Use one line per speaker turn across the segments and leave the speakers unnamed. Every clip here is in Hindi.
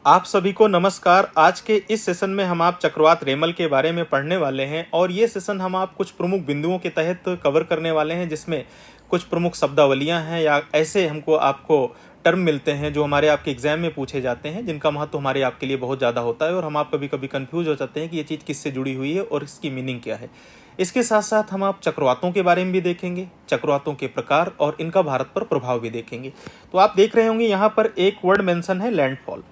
आप सभी को नमस्कार। आज के इस सेशन में हम आप चक्रवात रेमल के बारे में पढ़ने वाले हैं और ये सेशन हम आप कुछ प्रमुख बिंदुओं के तहत कवर करने वाले हैं, जिसमें कुछ प्रमुख शब्दावलियां हैं या ऐसे हमको आपको टर्म मिलते हैं जो हमारे आपके एग्जाम में पूछे जाते हैं, जिनका महत्व हमारे आपके लिए बहुत ज़्यादा होता है और हम आप कभी कभी कंफ्यूज हो जाते हैं कि ये चीज़ किससे जुड़ी हुई है और इसकी मीनिंग क्या है। इसके साथ साथ हम आप चक्रवातों के बारे में भी देखेंगे, चक्रवातों के प्रकार और इनका भारत पर प्रभाव भी देखेंगे। तो आप देख रहे होंगे यहाँ पर एक वर्ड मेंशन है, लैंडफॉल।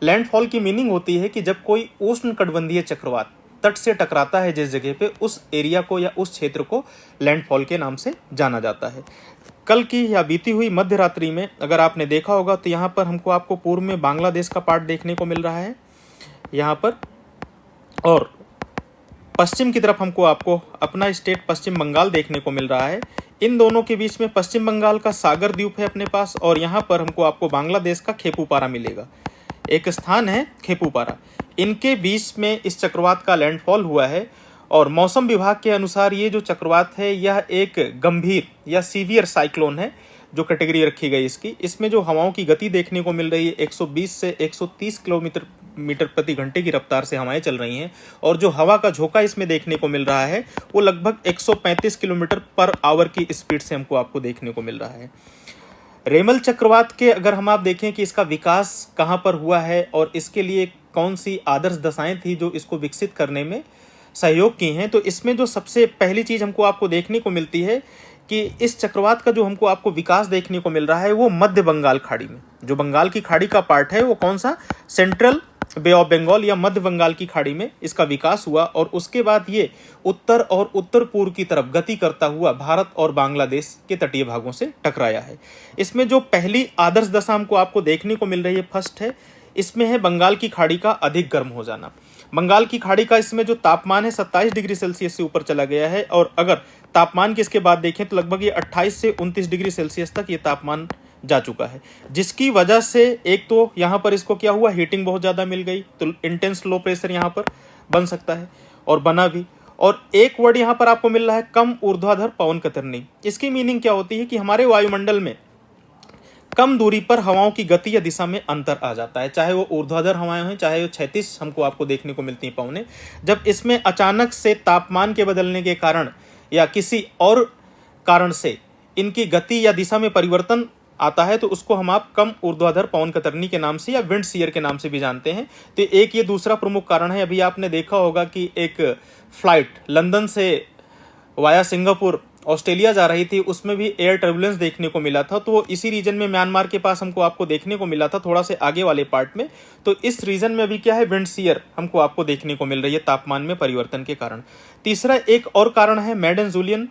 लैंडफॉल की मीनिंग होती है कि जब कोई उष्णकटिबंधीय चक्रवात तट से टकराता है जिस जगह पे, उस एरिया को या उस क्षेत्र को लैंडफॉल के नाम से जाना जाता है। कल की या बीती हुई मध्य रात्रि में अगर आपने देखा होगा तो यहाँ पर हमको आपको पूर्व में बांग्लादेश का पार्ट देखने को मिल रहा है यहाँ पर, और पश्चिम की तरफ हमको आपको अपना स्टेट पश्चिम बंगाल देखने को मिल रहा है। इन दोनों के बीच में पश्चिम बंगाल का सागर द्वीप है अपने पास, और यहाँ पर हमको आपको बांग्लादेश का खेपुपारा मिलेगा। एक स्थान है खेपुपारा, इनके बीच में इस चक्रवात का लैंडफॉल हुआ है। और मौसम विभाग के अनुसार ये जो चक्रवात है यह एक गंभीर या सीवियर साइक्लोन है, जो कैटेगरी रखी गई इसकी। इसमें जो हवाओं की गति देखने को मिल रही है 120 से 130 किलोमीटर प्रति घंटे की रफ्तार से हवाएं चल रही हैं, और जो हवा का झोंका इसमें देखने को मिल रहा है वो लगभग 135 किलोमीटर पर आवर की स्पीड से हमको आपको देखने को मिल रहा है। रेमल चक्रवात के अगर हम आप देखें कि इसका विकास कहाँ पर हुआ है और इसके लिए कौन सी आदर्श दशाएं थी जो इसको विकसित करने में सहयोग की हैं, तो इसमें जो सबसे पहली चीज़ हमको आपको देखने को मिलती है कि इस चक्रवात का जो हमको आपको विकास देखने को मिल रहा है वो मध्य बंगाल खाड़ी में, जो बंगाल की खाड़ी का पार्ट है वो कौन सा, सेंट्रल बे ऑफ बंगाल या मध्य बंगाल की खाड़ी में इसका विकास हुआ, और उसके बाद ये उत्तर और उत्तर पूर्व की तरफ गति करता हुआ भारत और बांग्लादेश के तटीय भागों से टकराया है। इसमें जो पहली आदर्श दशा हमको आपको देखने को मिल रही है, फर्स्ट है, इसमें है बंगाल की खाड़ी का अधिक गर्म हो जाना। बंगाल की खाड़ी का इसमें जो तापमान है 27 डिग्री सेल्सियस से ऊपर चला गया है, और अगर तापमान की इसके बाद देखें तो लगभग ये 28 से 29 डिग्री सेल्सियस तक ये तापमान जा चुका है, जिसकी वजह से एक तो यहाँ पर इसको क्या हुआ, हीटिंग बहुत ज़्यादा मिल गई, तो इंटेंस लो प्रेशर यहाँ पर बन सकता है और बना भी। और एक वर्ड यहाँ पर आपको मिल रहा है, कम ऊर्ध्वाधर पवन कतरनी। इसकी मीनिंग क्या होती है कि हमारे वायुमंडल में कम दूरी पर हवाओं की गति या दिशा में अंतर आ जाता है, चाहे वो ऊर्ध्वाधर हवाएं हों चाहे वो क्षैतिज हमको आपको देखने को मिलती हैं पवनें। जब इसमें अचानक से तापमान के बदलने के कारण या किसी और कारण से इनकी गति या दिशा में परिवर्तन आता है तो उसको हम आप कम ऊर्ध्वाधर पवन कतरनी के नाम से या विंड शीयर के नाम से भी जानते हैं। तो एक ये दूसरा प्रमुख कारण है। अभी आपने देखा होगा कि एक फ्लाइट लंदन से वाया सिंगापुर ऑस्ट्रेलिया जा रही थी, उसमें भी एयर टर्बुलेंस देखने को मिला था, तो वो इसी रीजन में म्यांमार के पास हमको आपको देखने को मिला था, थोड़ा से आगे वाले पार्ट में। तो इस रीजन में भी क्या है, विंड शीयर हमको आपको देखने को मिल रही है तापमान में परिवर्तन के कारण। तीसरा एक और कारण है मैडन जूलियन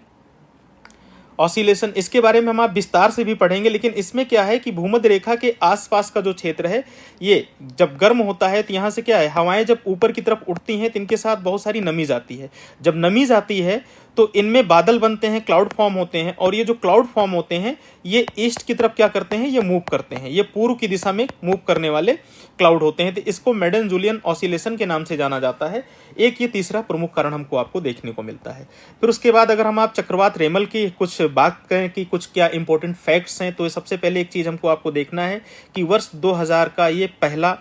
ऑसिलेशन। इसके बारे में हम आप विस्तार से भी पढ़ेंगे, लेकिन इसमें क्या है कि भूमध्य रेखा के आसपास का जो क्षेत्र है ये जब गर्म होता है तो यहाँ से क्या है, हवाएं जब ऊपर की तरफ उठती हैं तो इनके साथ बहुत सारी नमी जाती है। जब नमी जाती है तो इनमें बादल बनते हैं, क्लाउड फॉर्म होते हैं, और ये जो क्लाउड फॉर्म होते हैं ये ईस्ट की तरफ क्या करते हैं, ये मूव करते हैं, ये पूर्व की दिशा में मूव करने वाले क्लाउड होते हैं। तो इसको मैडन जूलियन ऑसिलेशन के नाम से जाना जाता है। एक ये तीसरा प्रमुख कारण हमको आपको देखने को मिलता है। फिर उसके बाद अगर हम आप चक्रवात रेमल की कुछ बात करें कि कुछ क्या इंपॉर्टेंट फैक्ट्स हैं, तो सबसे पहले एक चीज़ हमको आपको देखना है कि वर्ष 2000 का ये पहला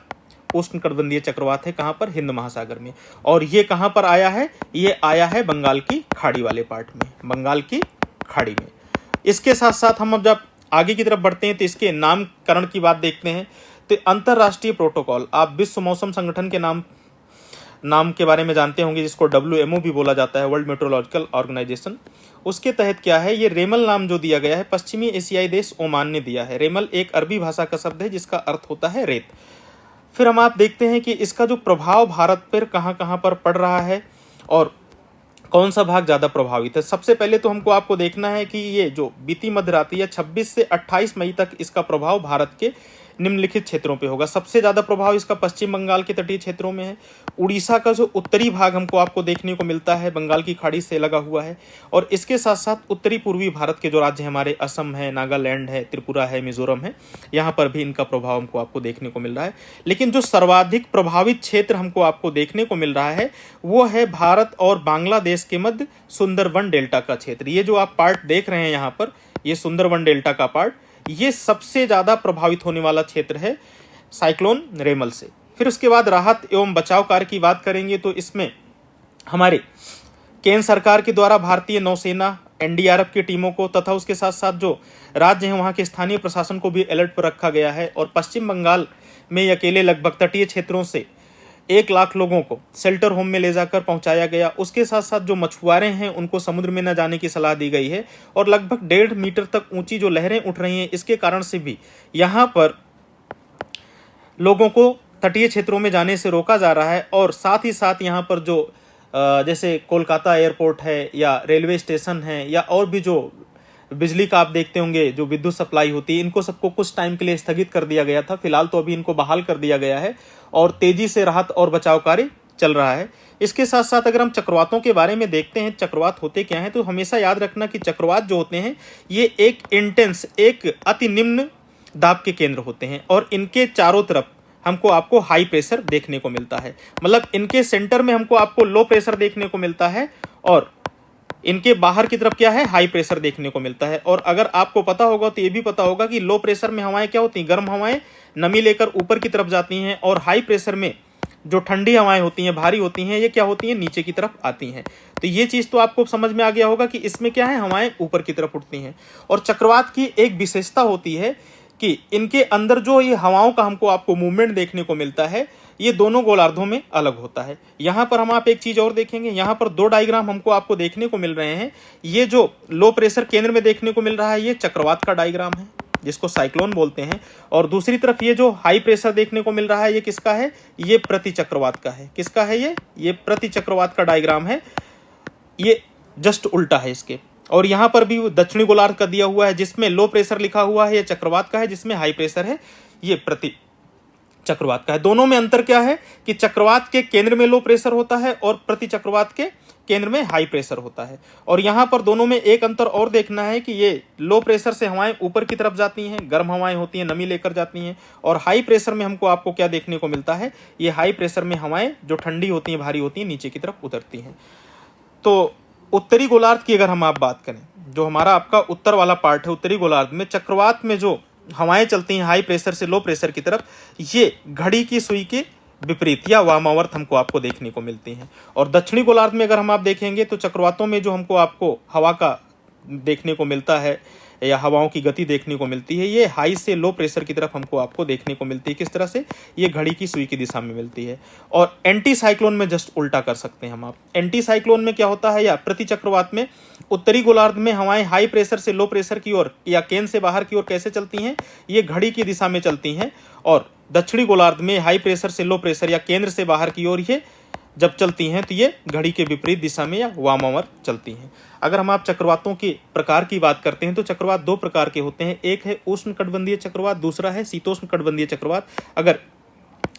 उष्णकटिबंधीय चक्रवात है, कहाँ पर, हिंद महासागर में। और ये कहाँ पर आया है, ये आया है बंगाल की खाड़ी वाले पार्ट में, बंगाल की खाड़ी में। इसके साथ साथ हम अब जब आगे की तरफ बढ़ते हैं तो इसके नामकरण की बात देखते हैं। तो अंतरराष्ट्रीय प्रोटोकॉल, आप विश्व मौसम संगठन के नाम के बारे में जानते होंगे, जिसको WMO भी बोला जाता है, वर्ल्ड मेट्रोलॉजिकल ऑर्गेनाइजेशन। उसके तहत क्या है, ये रेमल नाम जो दिया गया है पश्चिमी एशियाई देश ओमान ने दिया है। रेमल एक अरबी भाषा का शब्द है जिसका अर्थ होता है रेत। फिर हम आप देखते हैं कि इसका जो प्रभाव भारत पर कहाँ कहाँ पर पड़ रहा है और कौन सा भाग ज़्यादा प्रभावित है। सबसे पहले तो हमको आपको देखना है कि ये जो बीती मध्यरात्रि या 26 से 28 मई तक इसका प्रभाव भारत के निम्नलिखित क्षेत्रों पे होगा। सबसे ज़्यादा प्रभाव इसका पश्चिम बंगाल के तटीय क्षेत्रों में है। उड़ीसा का जो उत्तरी भाग हमको आपको देखने को मिलता है बंगाल की खाड़ी से लगा हुआ है, और इसके साथ साथ उत्तरी पूर्वी भारत के जो राज्य हमारे असम है, नागालैंड है, त्रिपुरा है, मिजोरम है, यहाँ पर भी इनका प्रभाव हमको आपको देखने को मिल रहा है। लेकिन जो सर्वाधिक प्रभावित क्षेत्र हमको आपको देखने को मिल रहा है वो है भारत और बांग्लादेश के मध्य सुंदरवन डेल्टा का क्षेत्र। ये जो आप पार्ट देख रहे हैं यहाँ पर, ये सुंदरवन डेल्टा का पार्ट, ये सबसे ज़्यादा प्रभावित होने वाला क्षेत्र है साइक्लोन रेमल से। फिर उसके बाद राहत एवं बचाव कार्य की बात करेंगे तो इसमें हमारे केंद्र सरकार के द्वारा भारतीय नौसेना, एनडीआरएफ की टीमों को तथा उसके साथ साथ जो राज्य हैं वहाँ के स्थानीय प्रशासन को भी अलर्ट पर रखा गया है। और पश्चिम बंगाल में अकेले लगभग तटीय क्षेत्रों से 1 लाख लोगों को शेल्टर होम में ले जाकर पहुंचाया गया। उसके साथ साथ जो मछुआरे हैं उनको समुद्र में न जाने की सलाह दी गई है। और लगभग 1.5 मीटर तक ऊंची जो लहरें उठ रही हैं, इसके कारण से भी यहाँ पर लोगों को तटीय क्षेत्रों में जाने से रोका जा रहा है। और साथ ही साथ यहाँ पर जो जैसे कोलकाता एयरपोर्ट है या रेलवे स्टेशन है या और भी जो बिजली का आप देखते होंगे जो विद्युत सप्लाई होती है, इनको सबको कुछ टाइम के लिए स्थगित कर दिया गया था। फिलहाल तो अभी इनको बहाल कर दिया गया है और तेजी से राहत और बचाव कार्य चल रहा है। इसके साथ साथ अगर हम चक्रवातों के बारे में देखते हैं, चक्रवात होते क्या हैं, तो हमेशा याद रखना कि चक्रवात जो होते हैं ये एक अति निम्न दाब के केंद्र होते हैं और इनके चारों तरफ हमको आपको हाई प्रेशर देखने को मिलता है। मतलब इनके सेंटर में हमको आपको लो प्रेशर देखने को मिलता है और इनके बाहर की तरफ क्या है, हाई प्रेशर देखने को मिलता है। और अगर आपको पता होगा तो ये भी पता होगा कि लो प्रेशर में हवाएं क्या होती हैं, गर्म हवाएं नमी लेकर ऊपर की तरफ जाती हैं और हाई प्रेशर में जो ठंडी हवाएं होती हैं, भारी होती हैं, ये क्या होती हैं, नीचे की तरफ आती हैं। तो ये चीज़ तो आपको समझ में आ गया होगा कि इसमें क्या है, हवाएं ऊपर की तरफ उठती हैं। और चक्रवात की एक विशेषता होती है कि इनके अंदर जो ये हवाओं का हमको आपको मूवमेंट देखने को मिलता है, ये दोनों गोलार्धों में अलग होता है। यहाँ पर हम आप एक चीज और देखेंगे, यहाँ पर 2 डायग्राम हमको आपको देखने को मिल रहे हैं। ये जो लो प्रेशर केंद्र में देखने को मिल रहा है, ये चक्रवात का डायग्राम है जिसको साइक्लोन बोलते हैं। और दूसरी तरफ ये जो हाई प्रेशर देखने को मिल रहा है, ये किसका है, ये प्रति चक्रवात का है। किसका है ये प्रति चक्रवात का डायग्राम है। ये जस्ट उल्टा है इसके। और यहाँ पर भी दक्षिणी गोलार्ध का दिया हुआ है जिसमें लो प्रेशर लिखा हुआ है, ये चक्रवात का है, जिसमें हाई प्रेशर है, ये प्रति चक्रवात का है। दोनों में अंतर क्या है कि चक्रवात के केंद्र में लो प्रेशर होता है और प्रति चक्रवात के केंद्र में हाई प्रेशर होता है। और यहाँ पर दोनों में एक अंतर और देखना है कि ये लो प्रेशर से हवाएं ऊपर की तरफ जाती हैं, गर्म हवाएं होती हैं, नमी लेकर जाती हैं। और हाई प्रेशर में हमको आपको क्या देखने को मिलता है, ये हाई प्रेशर में हवाएं जो ठंडी होती हैं, भारी होती हैं, नीचे की तरफ उतरती हैं। तो उत्तरी गोलार्ध की अगर हम आप बात करें, जो हमारा आपका उत्तर वाला पार्ट है, उत्तरी गोलार्ध में चक्रवात में जो हवाएं चलती हैं हाई प्रेशर से लो प्रेशर की तरफ, ये घड़ी की सुई के विपरीत या वामावर्त हमको आपको देखने को मिलती हैं। और दक्षिणी गोलार्ध में अगर हम आप देखेंगे तो चक्रवातों में जो हमको आपको हवा का देखने को मिलता है या हवाओं की गति देखने को मिलती है, ये हाई से लो प्रेशर की तरफ हमको आपको देखने को मिलती है। किस तरह से, ये घड़ी की सुई की दिशा में मिलती है। और एंटी साइक्लोन में जस्ट उल्टा कर सकते हैं हम आप। एंटी साइक्लोन में क्या होता है, या प्रति चक्रवात में उत्तरी गोलार्ध में हवाएं हाई प्रेशर से लो प्रेशर की ओर या केंद्र से बाहर की ओर कैसे चलती हैं, ये घड़ी की दिशा में चलती हैं। और दक्षिणी गोलार्ध में हाई प्रेशर से लो प्रेशर या केंद्र से बाहर की ओर ये जब चलती हैं तो ये घड़ी के विपरीत दिशा में या वामावर्त चलती हैं। अगर हम आप चक्रवातों के प्रकार की बात करते हैं तो चक्रवात 2 प्रकार के होते हैं। एक है उष्णकटिबंधीय चक्रवात, दूसरा है शीतोष्णकटिबंधीय चक्रवात। अगर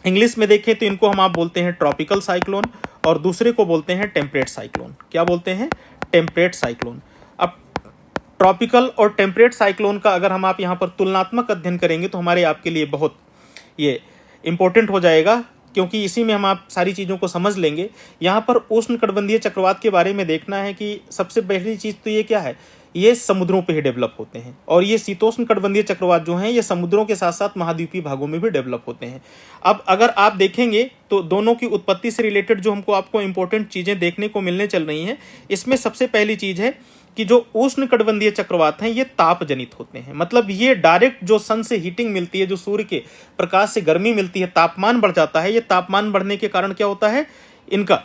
इंग्लिश में देखें तो इनको हम आप बोलते हैं ट्रॉपिकल साइक्लोन और दूसरे को बोलते हैं टेम्परेट साइक्लोन। क्या बोलते हैं, टेम्परेट साइक्लोन। अब ट्रॉपिकल और टेम्परेट साइक्लोन का अगर हम आप यहाँ पर तुलनात्मक अध्ययन करेंगे तो हमारे आपके लिए बहुत ये इंपॉर्टेंट हो जाएगा, क्योंकि इसी में हम आप सारी चीज़ों को समझ लेंगे। यहाँ पर उष्णकटिबंधीय चक्रवात के बारे में देखना है कि सबसे पहली चीज़ तो ये क्या है, ये समुद्रों पे ही डेवलप होते हैं। और ये शीतोष्णकटिबंधीय चक्रवात जो हैं ये समुद्रों के साथ साथ महाद्वीपीय भागों में भी डेवलप होते हैं। अब अगर आप देखेंगे तो दोनों की उत्पत्ति से रिलेटेड जो हमको आपको इंपॉर्टेंट चीज़ें देखने को मिलने चल रही हैं, इसमें सबसे पहली चीज़ है कि जो उष्णकटिबंधीय चक्रवात हैं ये ताप जनित होते हैं। मतलब ये डायरेक्ट जो सन से हीटिंग मिलती है, जो सूर्य के प्रकाश से गर्मी मिलती है, तापमान बढ़ जाता है। ये तापमान बढ़ने के कारण क्या होता है, इनका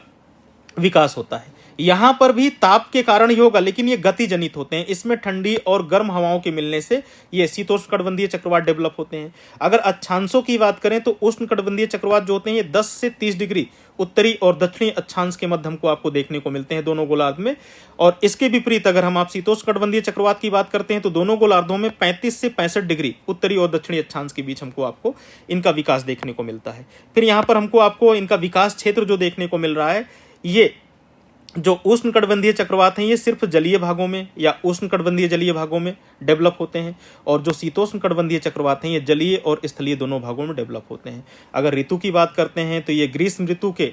विकास होता है। यहाँ पर भी ताप के कारण ही होगा, लेकिन ये गति जनित होते हैं। इसमें ठंडी और गर्म हवाओं के मिलने से ये शीतोष्णकटिबंधीय चक्रवात डेवलप होते हैं। अगर अक्षांशों की बात करें तो उष्णकटिबंधीय चक्रवात जो होते हैं ये 10 से 30 डिग्री उत्तरी और दक्षिणी अक्षांश के मध्य को आपको देखने को मिलते हैं दोनों गोलार्ध में। और इसके विपरीत अगर हम आप शीतोष्णकटिबंधीय चक्रवात की बात करते हैं तो दोनों गोलार्धों में 35 से 65 डिग्री उत्तरी और दक्षिणी अक्षांश के बीच हमको आपको इनका विकास देखने को मिलता है। फिर यहाँ पर हमको आपको इनका विकास क्षेत्र जो देखने को मिल रहा है, ये जो उष्णकटिबंधीय चक्रवात हैं ये सिर्फ जलीय भागों में या उष्णकटिबंधीय जलीय भागों में डेवलप होते हैं। और जो शीतोष्णकटिबंधीय चक्रवात हैं ये जलीय और स्थलीय दोनों भागों में डेवलप होते हैं। अगर ऋतु की बात करते हैं तो ये ग्रीष्म ऋतु के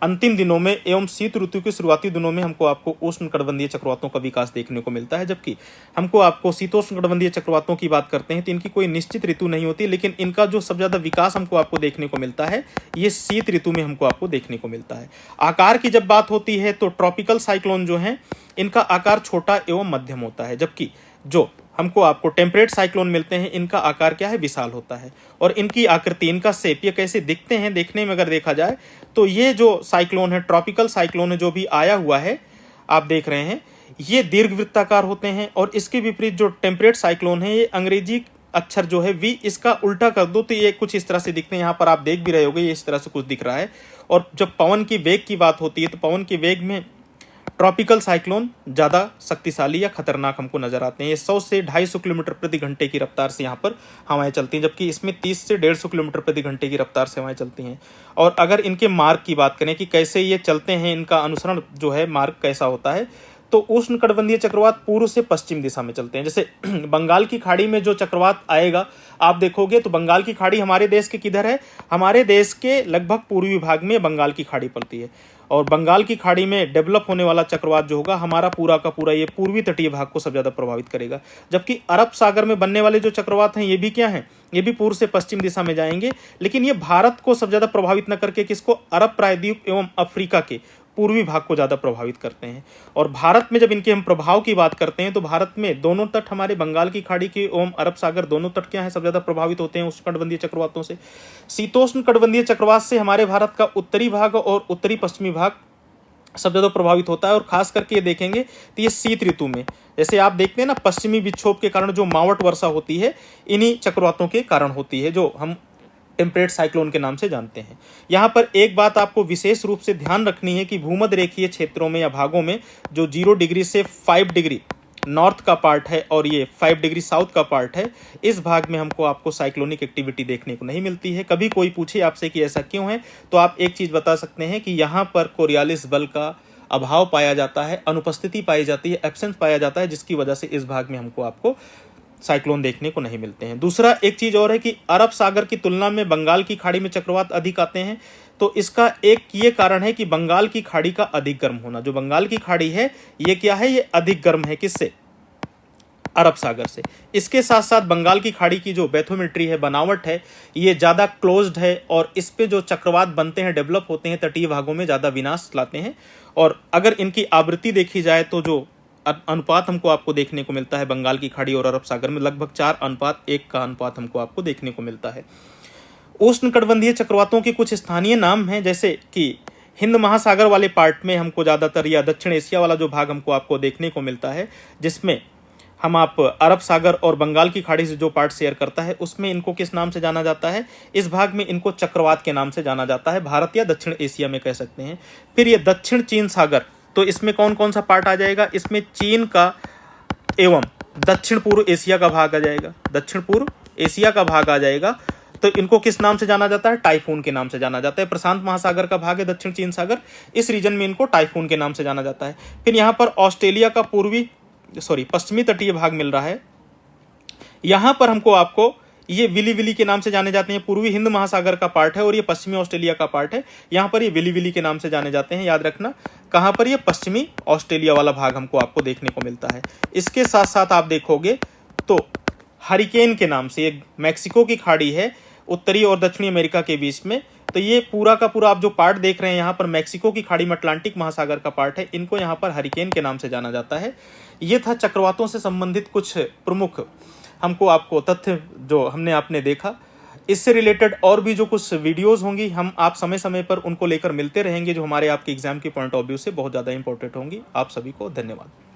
अंतिम दिनों में एवं शीत ऋतु के शुरुआती दिनों में हमको आपको उष्णकटिबंधीय चक्रवातों का विकास देखने को मिलता है। जबकि हमको आपको शीतोष्णकटिबंधीय चक्रवातों की बात करते हैं तो इनकी कोई निश्चित ऋतु नहीं होती, लेकिन इनका जो सबसे ज्यादा विकास हमको आपको देखने को मिलता है ये शीत ऋतु में हमको आपको देखने को मिलता है। आकार की जब बात होती है तो ट्रॉपिकल साइक्लोन जो है इनका आकार छोटा एवं मध्यम होता है, जबकि जो हमको आपको टेम्परेट साइक्लोन मिलते हैं इनका आकार क्या है, विशाल होता है। और इनकी आकृति, इनका शेप, ये कैसे दिखते हैं, देखने में अगर देखा जाए तो ये जो साइक्लोन है, ट्रॉपिकल साइक्लोन है जो भी आया हुआ है आप देख रहे हैं, ये दीर्घवृत्ताकार होते हैं। और इसके विपरीत जो टेम्परेट साइक्लोन है ये अंग्रेजी अक्षर जो है वी, इसका उल्टा कर दो तो ये कुछ इस तरह से दिखते हैं। यहाँ पर आप देख भी रहे होगे ये इस तरह से कुछ दिख रहा है। और जब पवन की वेग की बात होती है तो पवन के वेग में ट्रॉपिकल साइक्लोन ज़्यादा शक्तिशाली या खतरनाक हमको नजर आते हैं। ये 100 से 250 किलोमीटर प्रति घंटे की रफ्तार से यहाँ पर हवाएं चलती हैं, जबकि इसमें 30 से 150 किलोमीटर प्रति घंटे की रफ्तार से हवाएं चलती हैं। और अगर इनके मार्ग की बात करें कि कैसे ये चलते हैं, इनका अनुसरण जो है मार्ग कैसा होता है, तो उष्णकटिबंधीय चक्रवात पूर्व से पश्चिम दिशा में चलते हैं। जैसे बंगाल की खाड़ी में जो चक्रवात आएगा आप देखोगे तो बंगाल की खाड़ी हमारे देश के किधर है, हमारे देश के लगभग पूर्वी भाग में बंगाल की खाड़ी पड़ती है। और बंगाल की खाड़ी में डेवलप होने वाला चक्रवात जो होगा हमारा पूरा का पूरा ये पूर्वी तटीय भाग को सबसे ज्यादा प्रभावित करेगा। जबकि अरब सागर में बनने वाले जो चक्रवात हैं ये भी क्या हैं, ये भी पूर्व से पश्चिम दिशा में जाएंगे, लेकिन ये भारत को सबसे ज्यादा प्रभावित न करके किसको, अरब प्रायद्वीप एवं अफ्रीका के पूर्वी भाग को ज्यादा प्रभावित करते हैं। और भारत में जब इनके हम प्रभाव की बात करते हैं तो भारत में दोनों तट हमारे बंगाल की खाड़ी के एवं अरब सागर दोनों तट क्या है, सब ज्यादा प्रभावित होते हैं उष्णकटिबंधीय चक्रवातों से। शीतोष्णकटिबंधीय चक्रवात से हमारे भारत का उत्तरी भाग और उत्तरी पश्चिमी भाग सब ज्यादा प्रभावित होता है। और खास करके ये देखेंगे तो ये शीत ऋतु में, जैसे आप देखते हैं ना, पश्चिमी विक्षोभ के कारण जो मावट वर्षा होती है इन्हीं चक्रवातों के कारण होती है, जो हम टेम्परेट साइक्लोन के नाम से जानते हैं। यहाँ पर एक बात आपको विशेष रूप से ध्यान रखनी है कि भूमध्य रेखीय क्षेत्रों में या भागों में जो 0 डिग्री से 5 डिग्री नॉर्थ का पार्ट है और ये 5 डिग्री साउथ का पार्ट है, इस भाग में हमको आपको साइक्लोनिक एक्टिविटी देखने को नहीं मिलती है। कभी कोई पूछे आपसे कि ऐसा क्यों है तो आप एक चीज बता सकते हैं कि यहाँ पर कोरियालिस बल का अभाव पाया जाता है, अनुपस्थिति पाई जाती है, एब्सेंस पाया जाता है, जिसकी वजह से इस भाग में हमको आपको साइक्लोन देखने को नहीं मिलते हैं। दूसरा एक चीज और है कि अरब सागर की तुलना में बंगाल की खाड़ी में चक्रवात अधिक आते हैं, तो इसका एक ये कारण है कि बंगाल की खाड़ी का अधिक गर्म होना। जो बंगाल की खाड़ी है ये क्या है, ये अधिक गर्म है, किससे, अरब सागर से। इसके साथ साथ बंगाल की खाड़ी की जो बैथोमेट्री है, बनावट है, ये ज़्यादा क्लोज्ड है और इस पे जो चक्रवात बनते हैं, डेवलप होते हैं, तटीय भागों में ज़्यादा विनाश लाते हैं। और अगर इनकी आवृत्ति देखी जाए तो जो अनुपात हमको आपको देखने को मिलता है बंगाल की खाड़ी और अरब सागर में, लगभग 4:1 का अनुपात हमको आपको देखने को मिलता है। उष्णकटिबंधीय चक्रवातों के कुछ स्थानीय नाम हैं, जैसे कि हिंद महासागर वाले पार्ट में हमको ज़्यादातर, या दक्षिण एशिया वाला जो भाग हमको आपको देखने को मिलता है, जिसमें हम आप अरब सागर और बंगाल की खाड़ी से जो पार्ट शेयर करता है उसमें इनको किस नाम से जाना जाता है, इस भाग में इनको चक्रवात के नाम से जाना जाता है, भारत या दक्षिण एशिया में कह सकते हैं। फिर ये दक्षिण चीन सागर, तो इसमें कौन कौन सा पार्ट आ जाएगा, इसमें चीन का एवं दक्षिण पूर्व एशिया का भाग आ जाएगा, दक्षिण पूर्व एशिया का भाग आ जाएगा। तो इनको किस नाम से जाना जाता है, टाइफून के नाम से जाना जाता है। प्रशांत महासागर का भाग है दक्षिण चीन सागर, इस रीजन में इनको टाइफून के नाम से जाना जाता है। फिर यहाँ पर ऑस्ट्रेलिया का पश्चिमी तटीय भाग मिल रहा है, यहां पर हमको आपको ये विली विली के नाम से जाने जाते हैं। पूर्वी हिंद महासागर का पार्ट है और ये पश्चिमी ऑस्ट्रेलिया का पार्ट है, यहां पर ये विली विली के नाम से जाने जाते हैं, याद रखना। कहां पर, ये पश्चिमी ऑस्ट्रेलिया वाला भाग हमको आपको देखने को मिलता है। इसके साथ साथ आप देखोगे तो हरिकेन के नाम से एक मैक्सिको की खाड़ी है उत्तरी और दक्षिणी अमेरिका के बीच में, तो ये पूरा का पूरा आप जो पार्ट देख रहे हैं यहाँ पर मैक्सिको की खाड़ी में अटलांटिक महासागर का पार्ट है, इनको यहाँ पर हरिकेन के नाम से जाना जाता है। ये था चक्रवातों से संबंधित कुछ प्रमुख हमको आपको तथ्य जो हमने आपने देखा। इससे रिलेटेड और भी जो कुछ वीडियोस होंगी हम आप समय समय पर उनको लेकर मिलते रहेंगे, जो हमारे आपके एग्जाम के पॉइंट ऑफ व्यू से बहुत ज़्यादा इंपॉर्टेंट होंगी। आप सभी को धन्यवाद।